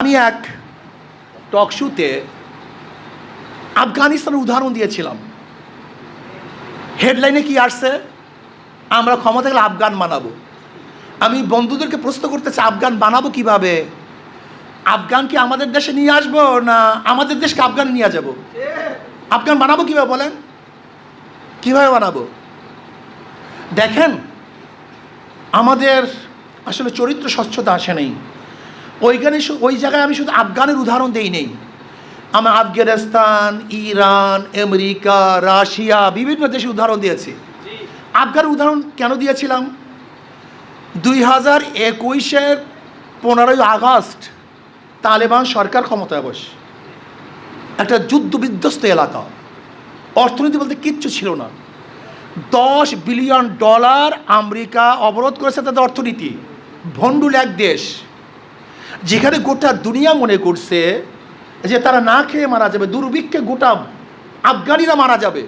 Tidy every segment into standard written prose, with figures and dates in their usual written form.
আমি এক টক শোতে আফগানিস্তানের উদাহরণ দিয়েছিলাম। হেডলাইনে কি আসছে? আমরা ক্ষমতা গেলে আফগান বানাবো। আমি বন্ধুদেরকে প্রশ্ন করতে চাই, আফগান বানাবো কিভাবে? আফগানকে আমাদের দেশে নিয়ে আসবো না আমাদের দেশকে আফগান নিয়ে যাব? আফগান বানাবো কিভাবে বলেন? কিভাবে বানাবো? দেখেন, আমাদের আসলে চরিত্র স্বচ্ছতা আসে নেই। ওই জায়গায় আমি শুধু আফগানের উদাহরণ দেই নেই, আমি আফগানিস্তান, ইরান, আমেরিকা, রাশিয়া বিভিন্ন দেশে উদাহরণ দিয়েছি। আফগানের উদাহরণ কেন দিয়েছিলাম? 2021-এর 15ই আগস্ট তালেবান সরকার ক্ষমতায় বসে। একটা যুদ্ধ বিধ্বস্ত এলাকা, অর্থনীতি বলতে কিচ্ছু ছিল না। $10 বিলিয়ন আমেরিকা অবরোধ করেছে তাদের অর্থনীতি। ভণ্ডুল এক দেশ, যেখানে গোটা দুনিয়া মনে করছে যে তারা না খেয়ে মারা যাবে, দুর্ভিক্ষে গোটা আফগানিরা মারা যাবে।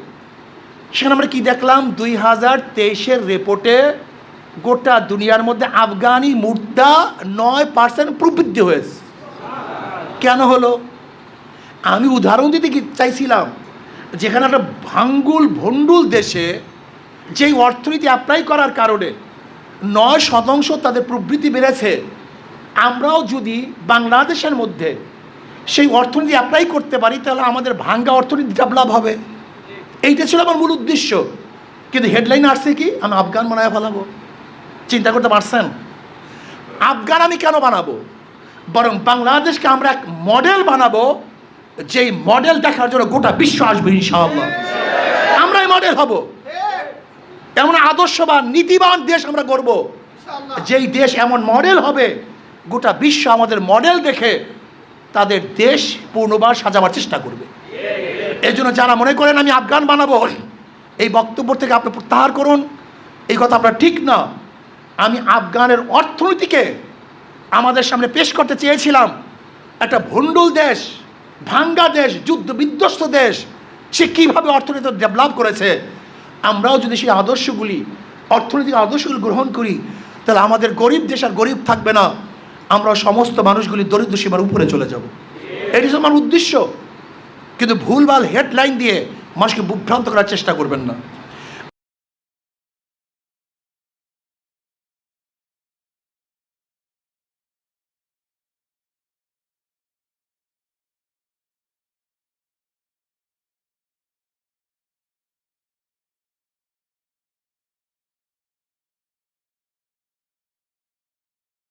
সেখানে আমরা কি দেখলাম? 2023-এর রিপোর্টে গোটা দুনিয়ার মধ্যে আফগানি মুদ্রা 9% প্রবৃদ্ধি হয়েছে। কেন হলো? আমি উদাহরণ দিতে চাইছিলাম, যেখানে একটা ভণ্ডুল দেশে যেই অর্থনীতি অ্যাপ্লাই করার কারণে 9% তাদের প্রবৃদ্ধি বেড়েছে, আমরাও যদি বাংলাদেশের মধ্যে সেই অর্থনীতি অ্যাপ্লাই করতে পারি তাহলে আমাদের ভাঙ্গা অর্থনীতি ডেভেলপ হবে। এইটা ছিল আমার মূল উদ্দেশ্য। কিন্তু হেডলাইন আসছে কি? আমি আফগান বানায় ফেলাবো। চিন্তা করতে পারছেন? আফগান আমি কেন বানাবো? বরং বাংলাদেশকে আমরা এক মডেল বানাবো, যেই মডেল দেখার জন্য গোটা বিশ্ব আসবে ইনশাআল্লাহ। আমরাই মডেল হব। এমন আদর্শবান নীতিবান দেশ আমরা গড়ব, যেই দেশ এমন মডেল হবে গোটা বিশ্ব আমাদের মডেল দেখে তাদের দেশ পুনর্বার সাজাবার চেষ্টা করবে। এই জন্য যারা মনে করেন আমি আফগান বানাবো, এই বক্তব্য থেকে আপনি প্রত্যাহার করুন। এই কথা আপনার ঠিক না। আমি আফগানের অর্থনীতিকে আমাদের সামনে পেশ করতে চেয়েছিলাম। একটা ভণ্ডুল দেশ, ভাঙ্গা দেশ, যুদ্ধ বিধ্বস্ত দেশ, সে কীভাবে অর্থনীতি ডেভেলপ করেছে। আমরাও যদি সেই আদর্শগুলি, অর্থনৈতিক আদর্শগুলি গ্রহণ করি, তাহলে আমাদের গরিব দেশ আর গরিব থাকবে না। আমরা সমস্ত মানুষগুলি দরিদ্র সীমার উপরে চলে যাব। এটি আমার উদ্দেশ্য। কিন্তু ভুলভাল হেডলাইন দিয়ে মানুষকে বিভ্রান্ত করার চেষ্টা করবেন না।